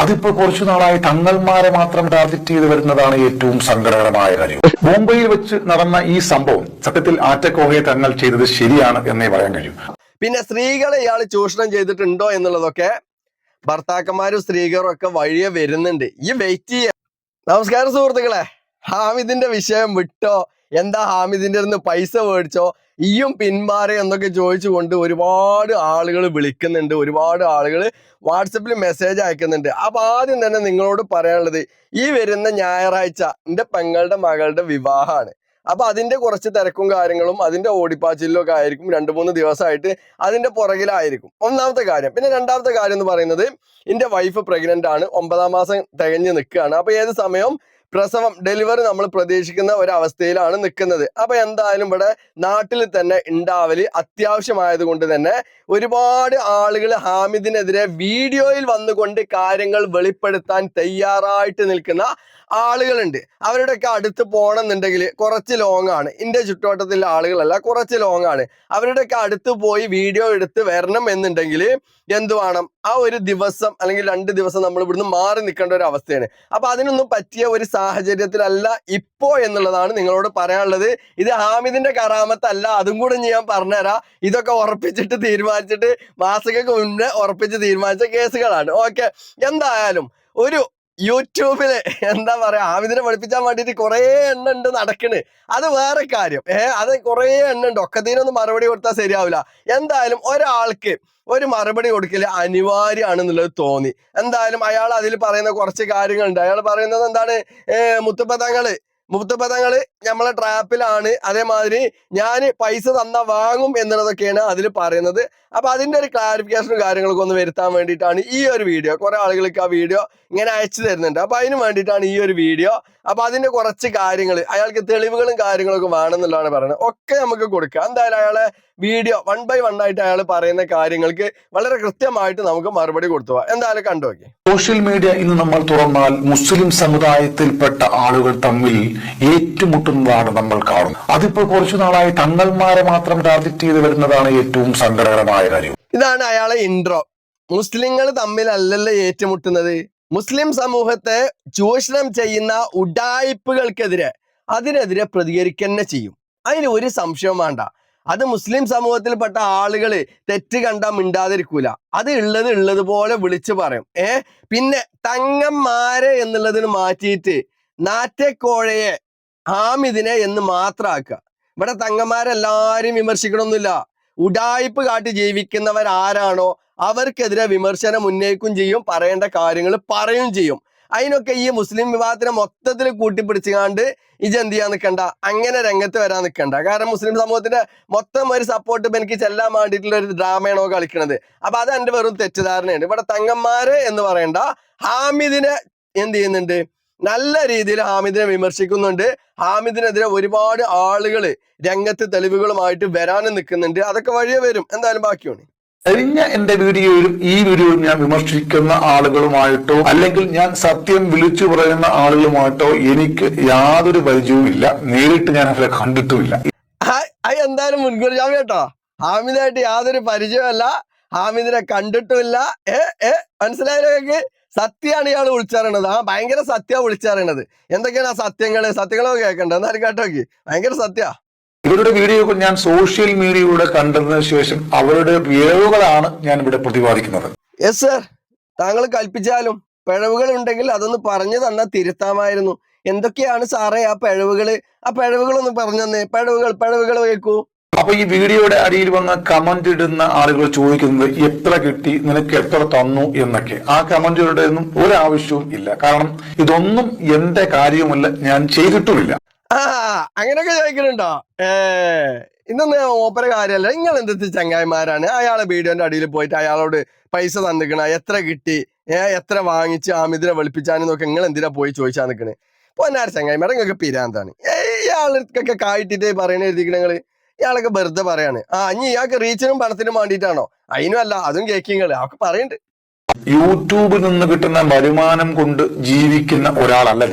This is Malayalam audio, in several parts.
അതിപ്പോ കുറച്ചു നാളായി തങ്ങൾമാരെ മാത്രം ടാർഗറ്റ് ചെയ്ത് വരുന്നതാണ് ഏറ്റവും സങ്കടകരമായ കാര്യം. മുംബൈയിൽ വെച്ച് നടന്ന ഈ സംഭവം സത്യത്തിൽ ആറ്റക്കോഹയെ തങ്ങൾ ചെയ്തത് ശരിയാണ് എന്നേ പറയാൻ കഴിയും. പിന്നെ സ്ത്രീകളെ ഇയാൾ ചൂഷണം ചെയ്തിട്ടുണ്ടോ എന്നുള്ളതൊക്കെ ഭർത്താക്കന്മാരും സ്ത്രീകളും ഒക്കെ വഴിയെ വരുന്നുണ്ട്. ഈ വെയിറ്റ് ചെയ്യ. നമസ്കാരം സുഹൃത്തുക്കളെ, ഹാമിദിന്റെ വിഷയം വിട്ടോ, എന്താ ഹാമിദിന്റെ അടുത്ത് പൈസ മേടിച്ചോ, ഈയും പിന്മാറെ എന്നൊക്കെ ചോദിച്ചുകൊണ്ട് ഒരുപാട് ആളുകൾ വിളിക്കുന്നുണ്ട്, ഒരുപാട് ആളുകൾ വാട്സപ്പിൽ മെസ്സേജ് അയക്കുന്നുണ്ട്. അപ്പൊ ആദ്യം തന്നെ നിങ്ങളോട് പറയാനുള്ളത്, ഈ വരുന്ന ഞായറാഴ്ച എൻ്റെ പെങ്ങളുടെ മകളുടെ വിവാഹമാണ്. അപ്പൊ അതിന്റെ കുറച്ച് തിരക്കും കാര്യങ്ങളും അതിന്റെ ഓടിപ്പാച്ചിലും ഒക്കെ ആയിരിക്കും. 2-3 ദിവസമായിട്ട് അതിന്റെ പുറകിലായിരിക്കും ഒന്നാമത്തെ കാര്യം. പിന്നെ രണ്ടാമത്തെ കാര്യം എന്ന് പറയുന്നത്, എൻ്റെ വൈഫ് പ്രഗ്നന്റ് ആണ്, 9ാം മാസം തികഞ്ഞ് നിൽക്കുകയാണ്. അപ്പൊ ഏത് സമയം പ്രസവം ഡെലിവറി നമ്മൾ പ്രതീക്ഷിക്കുന്ന ഒരവസ്ഥയിലാണ് നിൽക്കുന്നത്. അപ്പൊ എന്തായാലും ഇവിടെ നാട്ടിൽ തന്നെ ഉണ്ടാവല് അത്യാവശ്യമായത് കൊണ്ട് തന്നെ ഒരുപാട് ആളുകൾ ഹാമിദിനെതിരെ വീഡിയോയിൽ വന്നുകൊണ്ട് കാര്യങ്ങൾ വെളിപ്പെടുത്താൻ തയ്യാറായിട്ട് നിൽക്കുന്ന ആളുകളുണ്ട്. അവരുടെയൊക്കെ അടുത്ത് പോകണമെന്നുണ്ടെങ്കിൽ കുറച്ച് ലോങ് ആണ്, ഇന്ത്യ ചുറ്റുവട്ടത്തിലുള്ള ആളുകളല്ല, കുറച്ച് ലോങ് ആണ്. അവരുടെയൊക്കെ അടുത്ത് പോയി വീഡിയോ എടുത്ത് വരണം എന്നുണ്ടെങ്കിൽ എന്ത് വേണം, ആ ഒരു ദിവസം അല്ലെങ്കിൽ 2 ദിവസം നമ്മൾ ഇവിടുന്ന് മാറി നിൽക്കേണ്ട ഒരു അവസ്ഥയാണ്. അപ്പൊ അതിനൊന്നും പറ്റിയ ഒരു സാഹചര്യത്തിലല്ല ഇപ്പോ എന്നുള്ളതാണ് നിങ്ങളോട് പറയാനുള്ളത്. ഇത് ഹാമിദിന്റെ കറാമത്തല്ല, അതും കൂടെ ഞാൻ പറഞ്ഞുതരാം. ഇതൊക്കെ ഉറപ്പിച്ചിട്ട് തീരുമാനിച്ചിട്ട് മാസങ്ങൾക്ക് മുന്നേ ഉറപ്പിച്ച് തീരുമാനിച്ച കേസുകളാണ്. ഓക്കെ, എന്തായാലും ഒരു യൂട്യൂബില് എന്താ പറയാ, ഹാമിദിനെ പഠിപ്പിച്ചാൻ വേണ്ടിയിട്ട് കുറെ എണ്ണ ഉണ്ട് നടക്കണ്, അത് വേറെ കാര്യം. അത് കുറെ എണ്ണ ഉണ്ട്, ഒക്കത്തിനൊന്നും മറുപടി കൊടുത്താൽ ശരിയാവില്ല. എന്തായാലും ഒരാൾക്ക് ഒരു മറുപടി കൊടുക്കല് അനിവാര്യമാണെന്നുള്ളത് തോന്നി. എന്തായാലും അയാൾ അതിൽ പറയുന്ന കുറച്ച് കാര്യങ്ങളുണ്ട്. അയാൾ പറയുന്നത് എന്താണ്, മുത്തുപദങ്ങള് നമ്മളെ ട്രാപ്പിലാണ്, അതേമാതിരി ഞാൻ പൈസ തന്ന വാങ്ങും എന്നുള്ളതൊക്കെയാണ് അതിൽ പറയുന്നത്. അപ്പൊ അതിന്റെ ഒരു ക്ലാരിഫിക്കേഷനും കാര്യങ്ങളൊക്കെ ഒന്ന് വരുത്താൻ വേണ്ടിയിട്ടാണ് ഈ ഒരു വീഡിയോ. കുറെ ആളുകൾക്ക് ആ വീഡിയോ ഇങ്ങനെ അയച്ചു തരുന്നുണ്ട്. അപ്പൊ അതിന് വേണ്ടിയിട്ടാണ് ഈ ഒരു വീഡിയോ. അപ്പൊ അതിന്റെ കുറച്ച് കാര്യങ്ങൾ, അയാൾക്ക് തെളിവുകളും കാര്യങ്ങളൊക്കെ വേണമെന്നുള്ളതാണ് പറയുന്നത്, ഒക്കെ നമുക്ക് കൊടുക്കുക. എന്തായാലും അയാളെ വീഡിയോ 1 by 1 ആയിട്ട് അയാൾ പറയുന്ന കാര്യങ്ങൾക്ക് വളരെ കൃത്യമായിട്ട് നമുക്ക് മറുപടി കൊടുത്തു. എന്തായാലും കണ്ടു നോക്കി. സോഷ്യൽ മീഡിയ ഇന്ന് നമ്മൾ തുറന്നാൽ മുസ്ലിം സമുദായത്തിൽപ്പെട്ട ആളുകൾ തമ്മിൽ ഏറ്റുമുട്ടുന്നതാണ് നമ്മൾ കാണുന്നത്. അതിപ്പോ കുറച്ചു നാളായി തങ്ങൾമാരെ മാത്രം ടാർഗറ്റ് ചെയ്ത് വരുന്നതാണ് ഏറ്റവും സങ്കടകരമായ കാര്യം. ഇതാണ് അയാളെ ഇൻട്രോ. മുസ്ലിങ്ങൾ തമ്മിലല്ലല്ലോ ഏറ്റുമുട്ടുന്നത്, മുസ്ലിം സമൂഹത്തെ ചൂഷണം ചെയ്യുന്ന ഉഡായിപ്പുകൾക്കെതിരെ അതിനെതിരെ പ്രതികരിക്കുക ചെയ്യും. അതിന് ഒരു സംശയവും വേണ്ട. അത് മുസ്ലിം സമൂഹത്തിൽപ്പെട്ട ആളുകള് തെറ്റ് കണ്ടാൽ മിണ്ടാതിരിക്കൂല, അത് ഉള്ളതുപോലെ വിളിച്ചു പറയും. പിന്നെ തങ്ങന്മാരെ എന്നുള്ളതിന് മാറ്റിയിട്ട് നാറ്റക്കോഴയെ ഹാമിദിനെ എന്ന് മാത്രമാക്കുക. ഇവിടെ തങ്ങന്മാരെല്ലാരും വിമർശിക്കണമെന്നില്ല. ഉഡായിപ്പ് കാട്ടി ജീവിക്കുന്നവരാരാണോ അവർക്കെതിരെ വിമർശനം ഉന്നയിക്കും ചെയ്യും, പറയേണ്ട കാര്യങ്ങൾ പറയും ചെയ്യും. അതിനൊക്കെ ഈ മുസ്ലിം വിഭാഗത്തിനെ മൊത്തത്തിൽ കൂട്ടിപ്പിടിച്ചുകൊണ്ട് ഇജെന്ത് ചെയ്യാൻ നിൽക്കണ്ട, അങ്ങനെ രംഗത്ത് വരാൻ നിൽക്കണ്ട. കാരണം മുസ്ലിം സമൂഹത്തിന്റെ മൊത്തം ഒരു സപ്പോർട്ട് എനിക്ക് ചെല്ലാൻ വേണ്ടിയിട്ടുള്ള ഒരു ഡ്രാമയാണോ കളിക്കുന്നത്. അപ്പൊ അത് എന്റെ വെറും തെറ്റിദ്ധാരണയുണ്ട്. ഇവിടെ തങ്ങന്മാര് എന്ന് പറയണ്ട, ഹാമിദിനെ എന്ത് ചെയ്യുന്നുണ്ട്, നല്ല രീതിയിൽ ഹാമിദിനെ വിമർശിക്കുന്നുണ്ട്. ഹാമിദിനെതിരെ ഒരുപാട് ആളുകൾ രംഗത്ത് തെളിവുകളുമായിട്ട് വരാനും നിൽക്കുന്നുണ്ട്. അതൊക്കെ വഴിയെ വരും. എന്തായാലും ബാക്കിയാണ്. കഴിഞ്ഞ എന്റെ വീഡിയോയിലും ഈ വീഡിയോയിലും ഞാൻ വിമർശിക്കുന്ന ആളുകളുമായിട്ടോ അല്ലെങ്കിൽ ഞാൻ സത്യം വിളിച്ചു പറയുന്ന ആളുകളുമായിട്ടോ എനിക്ക് യാതൊരു പരിചയവും ഇല്ല. നേരിട്ട് ഞാൻ അവരെ കണ്ടിട്ടുമില്ല. എന്തായാലും മുൻകൂർ ജാമ്യം കേട്ടോ. ഹാമിദായിട്ട് യാതൊരു പരിചയമല്ല, ഹാമിദിനെ കണ്ടിട്ടുമില്ല. മനസ്സിലായതൊക്കെ സത്യമാണ് ഇയാൾ വിളിച്ചറിയണത്. ഭയങ്കര സത്യ വിളിച്ചറിയണത്. എന്തൊക്കെയാണ് ആ സത്യങ്ങളൊക്കെ കേൾക്കണ്ട. എന്നാലും കേട്ടോക്കി, ഭയങ്കര സത്യ. ഇവരുടെ വീഡിയോ ഞാൻ സോഷ്യൽ മീഡിയയിലൂടെ കണ്ടതിന് ശേഷം അവരുടെ പിഴവുകളാണ് ഞാൻ ഇവിടെ പ്രതിപാദിക്കുന്നത്. യെസ് സർ, താങ്കൾ കൽപ്പിച്ചാലും പിഴവുകൾ ഉണ്ടെങ്കിൽ അതൊന്ന് പറഞ്ഞു തന്നാൽ തിരുത്താമായിരുന്നു. എന്തൊക്കെയാണ് സാറേ ആ പിഴവുകളൊന്ന് പറഞ്ഞു തന്നെ. പിഴവുകൾ കേൾക്കൂ. അപ്പൊ ഈ വീഡിയോയുടെ അടിയിൽ വന്ന കമന്റ് ഇടുന്ന ആളുകൾ ചോദിക്കുന്നത് എത്ര കിട്ടി, നിനക്ക് എത്ര തന്നു എന്നൊക്കെ. ആ കമന്റുകളുടെ ഒന്നും ഒരാവശ്യവും ഇല്ല. കാരണം ഇതൊന്നും എന്റെ കാര്യവുമല്ല, ഞാൻ ചെയ്തിട്ടുമില്ല. അങ്ങനെയൊക്കെ ചോദിക്കുന്നുണ്ടോ? ഇതൊന്നും ഓപ്പറ കാര്യമല്ല. നിങ്ങൾ എന്തെത്തി ചങ്ങായിമാരാണ്. അയാളെ വീഡിയോന്റെ അടിയിൽ പോയിട്ട് അയാളോട് പൈസ തന്നിക്കണ, എത്ര കിട്ടി, എത്ര വാങ്ങിച്ച് ഹാമിദിനെ വെളുപ്പിച്ചാനെന്നൊക്കെ നിങ്ങൾ എന്തിനാ പോയി ചോദിച്ചാൽ നിൽക്കണേ? പൊന്നാര ചങ്ങായിമാരെ നിങ്ങൾക്ക് പിരാന്താണ്. ഇയാൾക്കൊക്കെ കായിട്ടിട്ട് പറയണ എഴുതിക്കണങ്ങള്. ഇയാളൊക്കെ വെറുതെ പറയാണ്. ഇനി ഇയാൾക്ക് റീച്ചിനും പണത്തിനും വേണ്ടിയിട്ടാണോ? അതിനും അല്ല, അതും കേക്കിങ്ങള് അതൊക്കെ പറയുന്നുണ്ട്. യൂട്യൂബിൽ നിന്ന് കിട്ടുന്ന വരുമാനം കൊണ്ട് ജീവിക്കുന്ന ഒരാളല്ല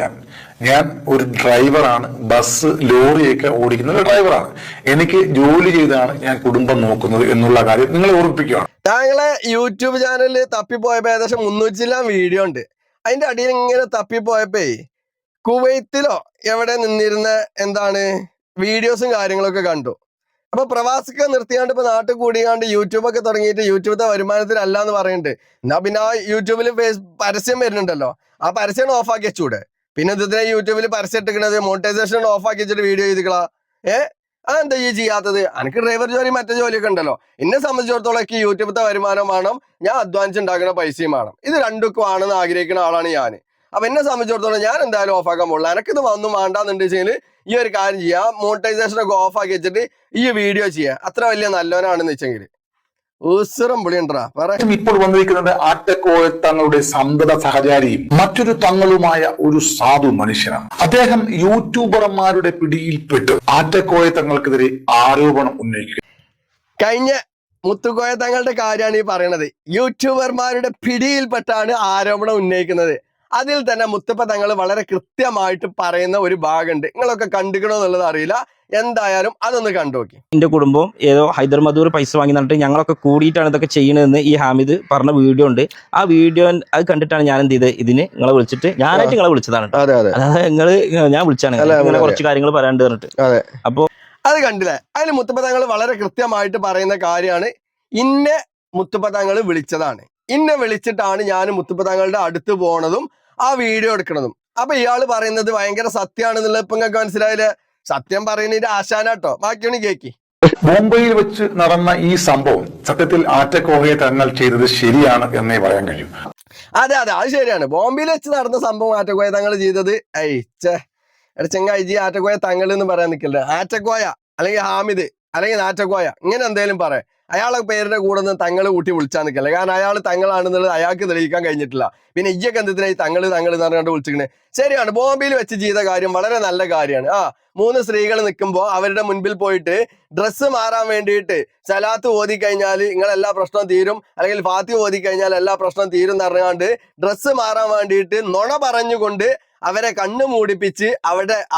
ഞാൻ ഒരു ഡ്രൈവറാണ്. ബസ് ലോറിയൊക്കെ ഓടിക്കുന്ന ഒരു ഡ്രൈവറാണ്. എനിക്ക് ജോലി ചെയ്താണ് ഞാൻ കുടുംബം നോക്കുന്നത് എന്നുള്ള കാര്യം നിങ്ങളെ ഓർമ്മിപ്പിക്കുകയാണ്. താങ്കളെ യൂട്യൂബ് ചാനലിൽ തപ്പിപ്പോയപ്പോ ഏകദേശം 300 വീഡിയോ ഉണ്ട്. അതിന്റെ അടിയിൽ ഇങ്ങനെ തപ്പിപ്പോയപ്പോ കുവൈത്തിലോ എവിടെ നിന്നിരുന്ന എന്താണ് വീഡിയോസും കാര്യങ്ങളൊക്കെ കണ്ടു. അപ്പൊ പ്രവാസിക്ക് നിർത്തിയാണ്ട് ഇപ്പൊ നാട്ടിൽ കൂടിയാണ്ട് യൂട്യൂബൊക്കെ തുടങ്ങിയിട്ട് യൂട്യൂബത്തെ വരുമാനത്തിനല്ല എന്ന് പറയുന്നുണ്ട്. എന്നാ പിന്നെ ആ യൂട്യൂബിൽ പരസ്യം വരുന്നുണ്ടല്ലോ, ആ പരസ്യം ഓഫ് ആക്കി വെച്ചൂടെ? പിന്നെ ഇതിനെ യൂട്യൂബിൽ പരസ്യം ഇട്ടിക്കണത് മോണിറ്റൈസേഷൻ ഓഫ് ആക്കി വെച്ചിട്ട് വീഡിയോ ചെയ്തിക്കളാ. അതെന്താ ഈ ചെയ്യാത്തത്? എനിക്ക് ഡ്രൈവർ ജോലി മറ്റേ ജോലിയൊക്കെ ഉണ്ടല്ലോ. എന്നെ സംബന്ധിച്ചിടത്തോളം എനിക്ക് യൂട്യൂബത്തെ വരുമാനം വേണം, ഞാൻ അധ്വാനിച്ചുണ്ടാക്കുന്ന പൈസയും വേണം. ഇത് രണ്ടും ആണെന്ന് ആഗ്രഹിക്കുന്ന ആളാണ് ഞാൻ. അപ്പൊ എന്നെ സംബന്ധിച്ചിടത്തോളം ഞാൻ എന്തായാലും ഓഫ് ആക്കാൻ പോകില്ല. എനിക്കിത് ഒന്നും വേണ്ടാന്നുണ്ടെങ്കിൽ ഈ ഒരു കാര്യം ചെയ്യാം, മോണിറ്റൈസേഷൻ ഒക്കെ ഓഫ് ആക്കി വെച്ചിട്ട് ഈ വീഡിയോ ചെയ്യാം. അത്ര വലിയ നല്ലവനാണെന്ന് വെച്ചെങ്കിൽ ഊസറും പുളിയുണ്ടാ പറയാം. ഇപ്പോൾ വന്നിരിക്കുന്നത് ആറ്റക്കോയ തങ്ങളുടെ സന്തത സഹചാരിയും മറ്റൊരു തങ്ങളുമായ ഒരു സാധു മനുഷ്യനാണ്. അദ്ദേഹം യൂട്യൂബർമാരുടെ പിടിയിൽപ്പെട്ട് ആറ്റക്കോയ തങ്ങൾക്കെതിരെ ആരോപണം ഉന്നയിക്കുക. കഴിഞ്ഞ മുത്തുക്കോയ തങ്ങളുടെ കാര്യമാണ് ഈ പറയണത്. യൂട്യൂബർമാരുടെ പിടിയിൽപ്പെട്ടാണ് ആരോപണം ഉന്നയിക്കുന്നത്. അതിൽ തന്നെ മുത്തപ്പ തങ്ങൾ വളരെ കൃത്യമായിട്ട് പറയുന്ന ഒരു ഭാഗമുണ്ട്. നിങ്ങളൊക്കെ കണ്ടുക്കണോ എന്നുള്ളത് അറിയില്ല, എന്തായാലും അതൊന്ന് കണ്ടു നോക്കി. എന്റെ കുടുംബം ഏതോ ഹൈദർമദൂർ പൈസ വാങ്ങി എന്നിട്ട് ഞങ്ങളൊക്കെ കൂടിയിട്ടാണ് ഇതൊക്കെ ചെയ്യണതെന്ന് ഈ ഹാമിദ് പറഞ്ഞ വീഡിയോ ഉണ്ട്. ആ വീഡിയോ അത് കണ്ടിട്ടാണ് ഞാൻ എന്ത് ചെയ്ത് ഇതിന് നിങ്ങളെ വിളിച്ചിട്ട് ഞാനായിട്ട് നിങ്ങളെ വിളിച്ചതാണ്. അതായത് ഞാൻ വിളിച്ചാണ് ഇങ്ങനെ കുറച്ച് കാര്യങ്ങൾ പറയാണ്ട് പറഞ്ഞിട്ട്. അപ്പൊ അത് കണ്ടില്ലേ? അതിൽ മുത്തപ്പ തങ്ങൾ വളരെ കൃത്യമായിട്ട് പറയുന്ന കാര്യമാണ്, ഇന്നെ മുത്തപ്പ തങ്ങൾ വിളിച്ചതാണ്, ഇന്നെ വിളിച്ചിട്ടാണ് ഞാൻ മുത്തപ്പ തങ്ങളുടെ അടുത്ത് പോണതും ആ വീഡിയോ എടുക്കണതും. അപ്പൊ ഇയാള് പറയുന്നത് ഭയങ്കര സത്യമാണെന്നുള്ളത് ഇപ്പൊ നിങ്ങൾക്ക് മനസ്സിലായില്ലേ? സത്യം പറയുന്നതിന്റെ ആശാനാട്ടോ. ബാക്കിയാണ് കേക്കി. മുംബൈയിൽ വെച്ച് നടന്ന ഈ സംഭവം സത്യത്തിൽ ആറ്റക്കോയ തങ്ങൾ ചെയ്തത് ശരിയാണ് എന്നേ പറയാൻ കഴിയും. അതെ, അത് ശരിയാണ്. ബോംബെയിൽ വെച്ച് നടന്ന സംഭവം ആറ്റക്കോയ തങ്ങൾ ചെയ്തത് ചെങ്ങായി ആറ്റക്കോയ തങ്ങൾ എന്ന് പറയാൻ നിൽക്കില്ല. ആറ്റക്കോയ അല്ലെങ്കിൽ ഹാമിദ് അല്ലെങ്കിൽ നാറ്റക്കോയ ഇങ്ങനെ എന്തേലും പറയാം. അയാളെ പേരിന്റെ കൂടെ നിന്ന് തങ്ങൾ കൂട്ടി വിളിച്ചാൽ നിൽക്കല്ലേ. കാരണം അയാൾ തങ്ങളാണെന്നുള്ളത് അയാൾക്ക് തെളിയിക്കാൻ കഴിഞ്ഞിട്ടില്ല. പിന്നെ ഇയ്യൊക്കെ എന്തിനായി തങ്ങൾ എന്ന് പറഞ്ഞുകൊണ്ട് വിളിച്ചിരിക്കണേ? ശരിയാണ്, ബോംബെയിൽ വെച്ച് ചെയ്ത കാര്യം വളരെ നല്ല കാര്യമാണ്. 3 സ്ത്രീകൾ നിൽക്കുമ്പോൾ അവരുടെ മുൻപിൽ പോയിട്ട് ഡ്രസ്സ് മാറാൻ വേണ്ടിയിട്ട് സലാത്ത് ഓതി കഴിഞ്ഞാൽ നിങ്ങളെല്ലാ പ്രശ്നവും തീരും, അല്ലെങ്കിൽ ഫാത്തി ഓതി കഴിഞ്ഞാൽ എല്ലാ പ്രശ്നവും തീരും എന്ന് പറഞ്ഞുകൊണ്ട് ഡ്രസ്സ് മാറാൻ വേണ്ടിയിട്ട് നുണ പറഞ്ഞുകൊണ്ട് അവരെ കണ്ണു മൂടിപ്പിച്ച്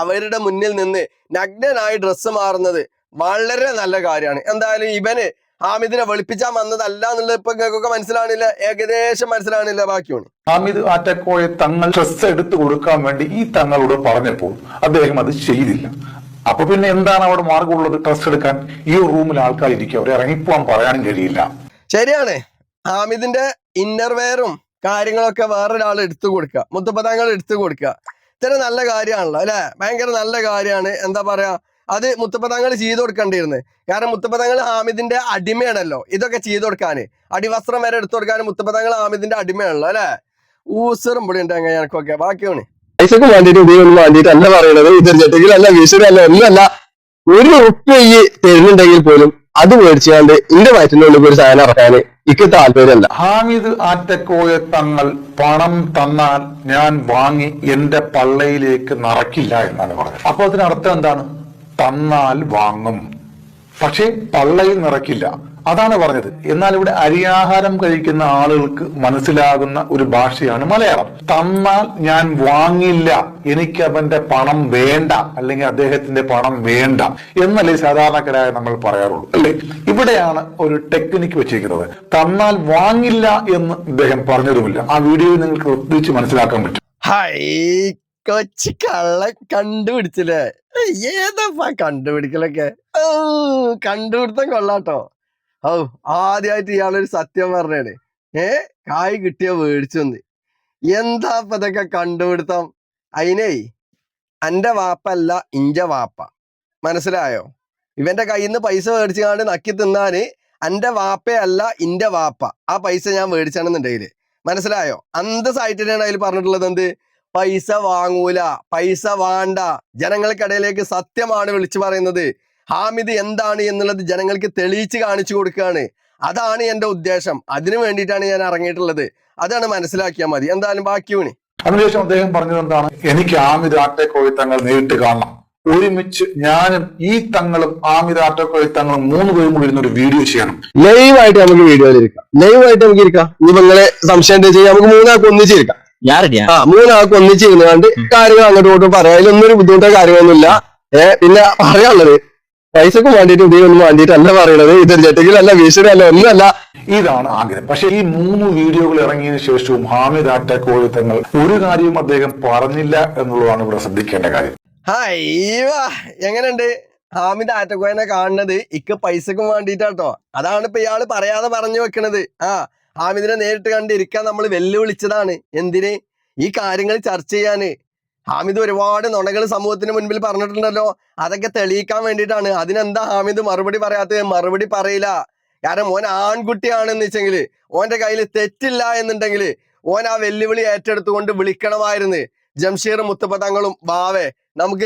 അവരുടെ മുന്നിൽ നിന്ന് നഗ്നനായി ഡ്രസ്സ് മാറുന്നത് വളരെ നല്ല കാര്യമാണ്. എന്തായാലും ഇവന് ഹാമിദിനെ വെളുപ്പിച്ചാൻ വന്നതല്ല എന്നുള്ളത് ഇപ്പൊ നിങ്ങൾക്കൊക്കെ മനസ്സിലാണില്ല, ഏകദേശം മനസ്സിലാണില്ല. ബാക്കിയാണ് ഹാമിദ് ആറ്റക്കോയ തങ്ങൾ ഡ്രസ് എടുത്തു കൊടുക്കാൻ വേണ്ടി ഈ തങ്ങളോട് പറഞ്ഞപ്പോൾ അദ്ദേഹം അത് ചെയ്തില്ല. അപ്പൊ പിന്നെ എന്താണ് അവിടെ മാർഗമുള്ളത്? ഡ്രസ് എടുക്കാൻ ഈ റൂമിൽ ആൾക്കാർ ഇരിക്കുക, അവരെ ഇറങ്ങിപ്പോവാൻ പറയാനും കഴിയില്ല. ശരിയാണ്, ഹാമിദിന്റെ ഇന്നർവെയറും കാര്യങ്ങളൊക്കെ വേറൊരാൾ എടുത്തു കൊടുക്കുക, മുത്തപ്പ തങ്ങൾ എടുത്തു കൊടുക്കുക. ഇത്ര നല്ല കാര്യമാണല്ലോ അല്ലെ? ഭയങ്കര നല്ല കാര്യമാണ്. എന്താ പറയാ, അത് മുത്തപ്പ തങ്ങൾ ചെയ്തു കൊടുക്കേണ്ടിയിരുന്നു. കാരണം മുത്തപ്പ തങ്ങൾ ഹാമിദിന്റെ അടിമയാണല്ലോ. ഇതൊക്കെ ചെയ്തു കൊടുക്കാന്, അടിവസ്ത്രം വരെ എടുത്തു കൊടുക്കാനും മുത്തപ്പ തങ്ങൾ ഹാമിദിന്റെ അടിമയാണല്ലോ അല്ലെ? ഊസറും പൊടി ഉണ്ട് ഞങ്ങൾക്കൊക്കെ. ബാക്കിയാണ് പൈസക്ക് വേണ്ടിട്ട് ഉപയോഗം വേണ്ടിയിട്ടല്ല പറയണത്. ഇതല്ല വിഷയല്ല ഒന്നുമല്ല. ഒരു ഉറുപ്പ് ഈ തരുന്നുണ്ടെങ്കിൽ പോലും അത് മേടിച്ചാണ്ട് എന്റെ വയറ്റിനുള്ളിൽ ഒരു സാധനം ഇറക്കാന് എനിക്ക് താല്പര്യമല്ല. ഹാമിദ് ആറ്റക്കോയ തങ്ങൾ പണം തന്നാൽ ഞാൻ വാങ്ങി എന്റെ പള്ളയിലേക്ക് നിറക്കില്ല എന്നാണ് പറഞ്ഞത്. അപ്പൊ അതിനർത്ഥം എന്താണ്? തന്നാൽ വാങ്ങും, പക്ഷേ പള്ളയിൽ നിറക്കില്ല, അതാണ് പറഞ്ഞത്. എന്നാൽ ഇവിടെ അരിയാഹാരം കഴിക്കുന്ന ആളുകൾക്ക് മനസ്സിലാകുന്ന ഒരു ഭാഷയാണ് മലയാളം. തന്നാൽ ഞാൻ വാങ്ങില്ല, എനിക്ക് അവന്റെ പണം വേണ്ട, അല്ലെങ്കിൽ അദ്ദേഹത്തിന്റെ പണം വേണ്ട എന്നല്ലേ സാധാരണക്കാരായ നമ്മൾ പറയാറുള്ളൂ അല്ലെ? ഇവിടെയാണ് ഒരു ടെക്നിക്ക് വെച്ചിരിക്കുന്നത്. തന്നാൽ വാങ്ങില്ല എന്ന് ഇദ്ദേഹം പറഞ്ഞതുമില്ല. ആ വീഡിയോയിൽ നിങ്ങൾക്ക് ഒത്തിരിച്ച് മനസ്സിലാക്കാൻ പറ്റും. കൊച്ചു കള്ള കണ്ടുപിടിച്ചില്ലേ? ഏതാ കണ്ടുപിടിക്കലൊക്കെ? കണ്ടുപിടുത്തം കൊള്ളാട്ടോ. ആദ്യമായിട്ട് ഇയാളൊരു സത്യം പറഞ്ഞാണ്. കായ് കിട്ടിയ മേടിച്ചൊന്ന്. എന്താ ഇപ്പൊ ഇതൊക്കെ കണ്ടുപിടുത്തം? അതിനേ എന്റെ വാപ്പല്ല ഇന്റെ വാപ്പ, മനസ്സിലായോ? ഇവന്റെ കയ്യിൽ നിന്ന് പൈസ മേടിച്ചാണ്ട് നക്കി തിന്നാന് എന്റെ വാപ്പയല്ല ഇന്റെ വാപ്പ. ആ പൈസ ഞാൻ മേടിച്ചാണെന്നുണ്ടെങ്കിൽ മനസ്സിലായോ? അന്തസ്സായിട്ടാണ് അതിൽ പറഞ്ഞിട്ടുള്ളത്. എന്ത്? പൈസ വാങ്ങൂല, പൈസ വേണ്ട. ജനങ്ങൾക്കിടയിലേക്ക് സത്യമാണ് വിളിച്ചു പറയുന്നത്. ഹാമിദ് എന്താണ് എന്നുള്ളത് ജനങ്ങൾക്ക് തെളിയിച്ച് കാണിച്ചു കൊടുക്കുകയാണ്. അതാണ് എന്റെ ഉദ്ദേശം. അതിനു വേണ്ടിയിട്ടാണ് ഞാൻ ഇറങ്ങിയിട്ടുള്ളത്. അതാണ് മനസ്സിലാക്കിയാൽ മതി. എന്തായാലും ബാക്കിയാണ്. അതിനുശേഷം അദ്ദേഹം പറഞ്ഞത് എന്താണ്? എനിക്ക് ഹാമിദ് ആറ്റക്കോയ തങ്ങൾ നേരിട്ട് കാണണം, ഒരുമിച്ച് ഞാനും ഈ തങ്ങളും ഹാമിദ് ആറ്റക്കോയ തങ്ങളും 3 പേരും കൂടി ഇരുന്നൊരു വീഡിയോ ചെയ്യണം. ലൈവായിട്ട് നമുക്ക് വീഡിയോയിലിരിക്കാം, ലൈവായിട്ട് നമുക്ക് ഇരിക്കാം. ഇനി നിങ്ങളെ സംശയം എന്താ ചെയ്യാം, നമുക്ക് 3 ആൾക്ക് ഒന്നിച്ചിരിക്കാം. 3 ആൾക്ക് ഒന്നിച്ചിരുന്നുകൊണ്ട് കാര്യങ്ങൾ അങ്ങോട്ടും ഇങ്ങോട്ടും പറയാം. അതിലൊന്നും ഒരു ബുദ്ധിമുട്ടോ കാര്യങ്ങളൊന്നുമില്ല. പിന്നെ പറയാനുള്ളത്, പൈസക്ക് വേണ്ടിയിട്ട് ഉപയോഗം വേണ്ടിയിട്ടല്ല പറയണത്. ഇതൊരു ജെട്ടിക്കലല്ല, വീശിലല്ല, ഒന്നുമല്ല. ഇതാണ് ആഗ്രഹം. പക്ഷെ ഈ 3 വീഡിയോകൾ ഇറങ്ങിയതിനു ശേഷവും ഹാമിദ് ആറ്റക്കോയ തങ്ങൾ ഒരു കാര്യവും അദ്ദേഹം പറഞ്ഞില്ല എന്നുള്ളതാണ് ഇവിടെ ശ്രദ്ധിക്കേണ്ട കാര്യം. എങ്ങനെയുണ്ട് ഹാമിദ് ആറ്റക്കോയനെ കാണുന്നത്? പൈസക്കും വേണ്ടിട്ടാട്ടോ. അതാണ് ഇപ്പൊ ഇയാള് പറയാതെ പറഞ്ഞു വെക്കണത്. ഹാമിദിനെ നേരിട്ട് കണ്ടിരിക്കാൻ നമ്മൾ വെല്ലുവിളിച്ചതാണ്. എന്തിന്? ഈ കാര്യങ്ങൾ ചർച്ച ചെയ്യാന്. ഹാമിദ് ഒരുപാട് നുണകൾ സമൂഹത്തിന് മുൻപിൽ പറഞ്ഞിട്ടുണ്ടല്ലോ, അതൊക്കെ തെളിയിക്കാൻ വേണ്ടിയിട്ടാണ്. അതിനെന്താ ഹാമിദ് മറുപടി പറയാത്തത്? മറുപടി പറയില്ല. കാരണം ഓൻ ആൺകുട്ടിയാണെന്ന് വെച്ചെങ്കിൽ, ഓന്റെ കയ്യിൽ തെറ്റില്ല എന്നുണ്ടെങ്കിൽ ഓൻ ആ വെല്ലുവിളി ഏറ്റെടുത്തുകൊണ്ട് വിളിക്കണമായിരുന്നു. ജംഷീർ മുത്തപ്പ തങ്ങളും ബാവേ നമുക്ക്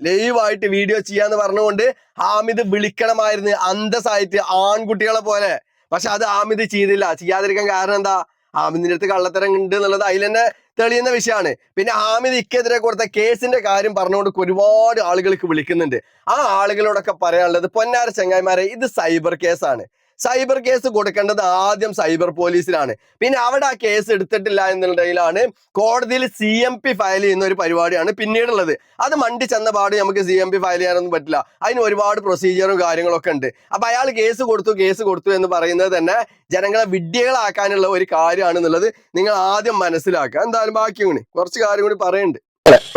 ലൈവായിട്ട് വീഡിയോ ചെയ്യാന്ന് പറഞ്ഞുകൊണ്ട് ഹാമിദ് വിളിക്കണമായിരുന്നു, അന്തസ്സായിട്ട് ആൺകുട്ടികളെ പോലെ. പക്ഷെ അത് ഹാമിദ് ചെയ്തില്ല. ചെയ്യാതിരിക്കാൻ കാരണം എന്താ? ഹാമിദിന്റെ അടുത്ത് കള്ളത്തരം ഉണ്ട് എന്നുള്ളത് അതിൽ തന്നെ തെളിയുന്ന വിഷയമാണ്. പിന്നെ ഹാമിദ് ഇക്കെതിരെ കൊടുത്ത കേസിന്റെ കാര്യം പറഞ്ഞുകൊണ്ട് ഒരുപാട് ആളുകൾക്ക് വിളിക്കുന്നുണ്ട്. ആ ആളുകളോടൊക്കെ പറയാനുള്ളത്, പൊന്നാര ചങ്ങായിമാരെ, ഇത് സൈബർ കേസാണ്. സൈബർ കേസ് കൊടുക്കേണ്ടത് ആദ്യം സൈബർ പോലീസിലാണ്. പിന്നെ അവിടെ ആ കേസ് എടുത്തിട്ടില്ല എന്നുള്ളതിലാണ് കോടതിയിൽ CMP ഫയൽ ചെയ്യുന്ന ഒരു പരിപാടിയാണ് പിന്നീടുള്ളത്. അത് മണ്ടി ചെന്ന പാട് നമുക്ക് CMP ഫയൽ ചെയ്യാനൊന്നും പറ്റില്ല. അതിന് ഒരുപാട് പ്രൊസീജിയറും കാര്യങ്ങളൊക്കെ ഉണ്ട്. അപ്പൊ അയാൾ കേസ് കൊടുത്തു എന്ന് പറയുന്നത് തന്നെ ജനങ്ങളെ വിഡ്ഢികളാക്കാനുള്ള ഒരു കാര്യമാണെന്നുള്ളത് നിങ്ങൾ ആദ്യം മനസ്സിലാക്കുക. എന്തായാലും ബാക്കി കുറച്ച് കാര്യം കൂടി പറയുന്നുണ്ട്.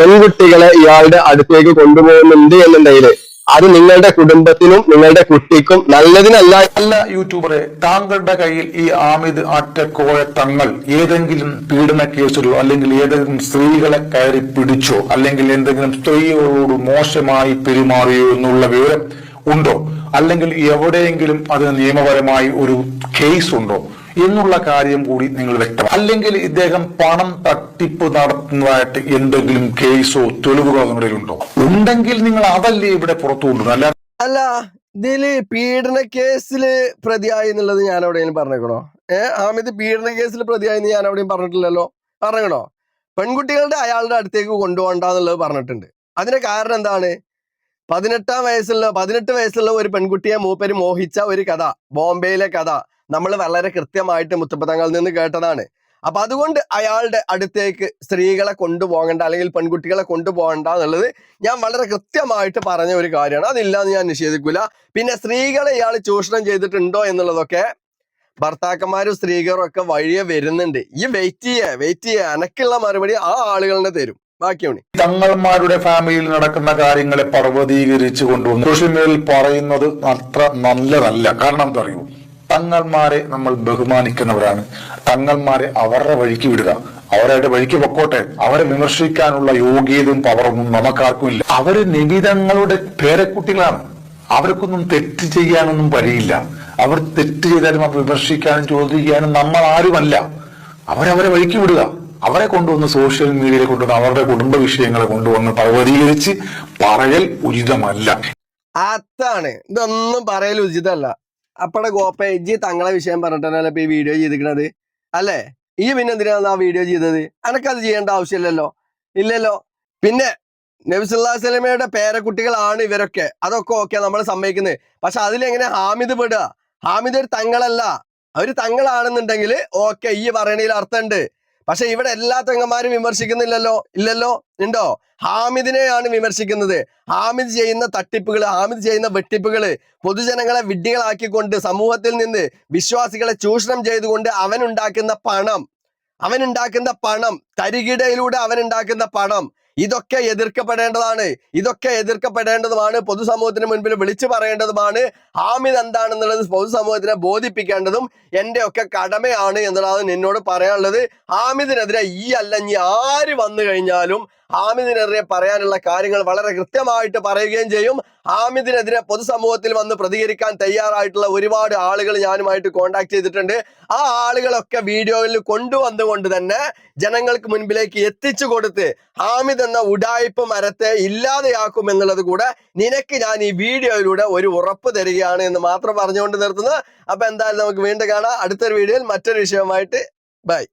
പെൺകുട്ടികളെ ഇയാളുടെ അടുത്തേക്ക് കൊണ്ടുപോകുന്നുണ്ട് എന്നുണ്ടെങ്കിൽ അത് നിങ്ങളുടെ കുടുംബത്തിനും നിങ്ങളുടെ കുട്ടിക്കും നല്ലതിനല്ല. അല്ല യൂട്യൂബറെ, താങ്കളുടെ കയ്യിൽ ഈ ഹാമിദ് ആറ്റക്കോയ തങ്ങൾ ഏതെങ്കിലും പീഡന കേസിലോ അല്ലെങ്കിൽ ഏതെങ്കിലും സ്ത്രീകളെ കയറി പിടിച്ചോ അല്ലെങ്കിൽ എന്തെങ്കിലും സ്ത്രീകളോട് മോശമായി പെരുമാറിയോ എന്നുള്ള വിവരം ഉണ്ടോ? അല്ലെങ്കിൽ എവിടെയെങ്കിലും അതിന് നിയമപരമായി ഒരു കേസ് ഉണ്ടോ എന്നുള്ള കാര്യം കൂടി നിങ്ങൾ വ്യക്തം. അല്ലെങ്കിൽ ഇദ്ദേഹം പണം തട്ടിപ്പ് നടത്തുന്നതായിട്ട് എന്തെങ്കിലും കേസോ തെളിവുകളോ നിങ്ങളുടെ ഉണ്ടോ? ഉണ്ടെങ്കിൽ നിങ്ങൾ അതല്ലേ ഇവിടെ പുറത്തു കൊണ്ടുവരും. അല്ല ഇതില് പീഡന കേസില് പ്രതിയായി എന്നുള്ളത് ഞാൻ എവിടെയെങ്കിലും പറഞ്ഞേക്കണോ? ഹാമിദ് പീഡന കേസിൽ പ്രതിയായി ഞാൻ എവിടെയും പറഞ്ഞിട്ടില്ലല്ലോ. പറഞ്ഞേക്കണോ? പെൺകുട്ടികളുടെ അയാളുടെ അടുത്തേക്ക് കൊണ്ടുപോകണ്ടെന്നുള്ളത് പറഞ്ഞിട്ടുണ്ട്. അതിന് കാരണം എന്താണ്? 18 വയസ്സുള്ള ഒരു പെൺകുട്ടിയെ മൂപ്പര് മോഹിച്ച ഒരു കഥ, ബോംബെയിലെ കഥ നമ്മൾ വളരെ കൃത്യമായിട്ട് മുത്തപ്പത്തങ്ങളിൽ നിന്ന് കേട്ടതാണ്. അപ്പൊ അതുകൊണ്ട് അയാളുടെ അടുത്തേക്ക് സ്ത്രീകളെ കൊണ്ടുപോകണ്ട അല്ലെങ്കിൽ പെൺകുട്ടികളെ കൊണ്ടുപോകണ്ട എന്നുള്ളത് ഞാൻ വളരെ കൃത്യമായിട്ട് പറഞ്ഞ ഒരു കാര്യമാണ്. അതില്ലാന്ന് ഞാൻ നിഷേധിക്കൂല. പിന്നെ സ്ത്രീകളെ ഇയാൾ ചൂഷണം ചെയ്തിട്ടുണ്ടോ എന്നുള്ളതൊക്കെ ഭർത്താക്കന്മാരും സ്ത്രീകളും ഒക്കെ വഴിയെ വരുന്നുണ്ട്. ഈ വെയിറ്റ് ചെയ്യേ അനക്കുള്ള മറുപടി ആ ആളുകളെ തരും. ബാക്കിയാണ് തങ്ങൾമാരുടെ ഫാമിലിയിൽ നടക്കുന്ന കാര്യങ്ങളെ പർവ്വതീകരിച്ചു കൊണ്ടുവന്ന് സോഷ്യൽ മീഡിയയിൽ പറയുന്നത് അത്ര നല്ലതല്ല. കാരണം എന്താ അറിയൂ, തങ്ങൾമാരെ നമ്മൾ ബഹുമാനിക്കുന്നവരാണ്. തങ്ങൾമാരെ അവരുടെ വഴിക്ക് വിടുക, അവരുടെ വഴിക്ക് പൊക്കോട്ടെ. അവരെ വിമർശിക്കാനുള്ള യോഗ്യതയും പവറൊന്നും നമുക്കാർക്കും ഇല്ല. അവര് നിബിതങ്ങളുടെ പേരക്കുട്ടികളാണ്. അവർക്കൊന്നും തെറ്റ് ചെയ്യാനൊന്നും കഴിയില്ല. അവർ തെറ്റ് ചെയ്താലും അത് വിമർശിക്കാനും ചോദിക്കാനും നമ്മൾ ആരുമല്ല. അവരവരെ വഴിക്ക് വിടുക. അവരെ കൊണ്ടുവന്ന് സോഷ്യൽ മീഡിയയിൽ കൊണ്ടുവന്ന് അവരുടെ കുടുംബ വിഷയങ്ങളെ കൊണ്ടുവന്ന് പർവ്വതീകരിച്ച് പറയൽ ഉചിതമല്ല. അതാണ് ഇതൊന്നും പറയൽ ഉചിതമല്ല. അപ്പടെ ഗോപ്പേജി തങ്ങളെ വിഷയം പറഞ്ഞിട്ടല്ലേ ഇപ്പൊ ഈ വീഡിയോ ചെയ്തിരിക്കണത് അല്ലേ? ഈ പിന്നെ എന്തിനാണ് ആ വീഡിയോ ചെയ്തത്? എനക്കത് ചെയ്യേണ്ട ആവശ്യമില്ലല്ലോ. ഇല്ലല്ലോ. പിന്നെ നബി സല്ലല്ലാഹു അലൈഹി വസല്ലമയുടെ പേരക്കുട്ടികളാണ് ഇവരൊക്കെ, അതൊക്കെ ഓക്കെ നമ്മൾ സമ്മതിക്കുന്നത്. പക്ഷെ അതിലെങ്ങനെ ഹാമിദ് പെടുക? ഹാമിദ് ഒരു തങ്ങളല്ല. അവര് തങ്ങളാണെന്നുണ്ടെങ്കിൽ ഓക്കെ, ഈ പറയണയിൽ അർത്ഥമുണ്ട്. പക്ഷെ ഇവിടെ എല്ലാ തെങ്ങന്മാരും വിമർശിക്കുന്നില്ലല്ലോ. ഇല്ലല്ലോ. ഉണ്ടോ? ഹാമിദിനെയാണ് വിമർശിക്കുന്നത്. ഹാമിദ് ചെയ്യുന്ന തട്ടിപ്പുകൾ, ഹാമിദ് ചെയ്യുന്ന വെട്ടിപ്പുകള്, പൊതുജനങ്ങളെ വിഡ്ഢികളാക്കിക്കൊണ്ട് സമൂഹത്തിൽ നിന്ന് വിശ്വാസികളെ ചൂഷണം ചെയ്തുകൊണ്ട് അവനുണ്ടാക്കുന്ന പണം, തരികിടയിലൂടെ അവനുണ്ടാക്കുന്ന പണം, ഇതൊക്കെ എതിർക്കപ്പെടേണ്ടതുമാണ്. പൊതുസമൂഹത്തിന് മുൻപിൽ വിളിച്ചു പറയേണ്ടതുമാണ്. ഹാമിദ് എന്താണെന്നുള്ളത് പൊതുസമൂഹത്തിനെ ബോധിപ്പിക്കേണ്ടതും എന്റെ ഒക്കെ കടമയാണ് എന്നുള്ളതാണ് എന്നോട് പറയാനുള്ളത്. ഹാമിദിനെതിരെ ഇനി ആര് വന്നു കഴിഞ്ഞാലും ഹാമിദിനെതിരെ പറയാനുള്ള കാര്യങ്ങൾ വളരെ കൃത്യമായിട്ട് പറയുകയും ചെയ്യും. ഹാമിദിനെതിരെ പൊതുസമൂഹത്തിൽ വന്ന് പ്രതികരിക്കാൻ തയ്യാറായിട്ടുള്ള ഒരുപാട് ആളുകൾ ഞാനുമായിട്ട് കോണ്ടാക്ട് ചെയ്തിട്ടുണ്ട്. ആ ആളുകളൊക്കെ വീഡിയോയിൽ കൊണ്ടുവന്നുകൊണ്ട് തന്നെ ജനങ്ങൾക്ക് മുൻപിലേക്ക് എത്തിച്ചു കൊടുത്ത് ഹാമിദ് എന്ന ഉഡായിപ്പ് മരത്തെ ഇല്ലാതെയാക്കും എന്നുള്ളത് കൂടെ നിനക്ക് ഞാൻ ഈ വീഡിയോയിലൂടെ ഒരു ഉറപ്പ് തരികയാണ് എന്ന് മാത്രം പറഞ്ഞുകൊണ്ട് നിർത്തുന്നത്. അപ്പൊ എന്തായാലും നമുക്ക് വീണ്ടും കാണാം അടുത്തൊരു വീഡിയോയിൽ മറ്റൊരു വിഷയമായിട്ട്. ബൈ.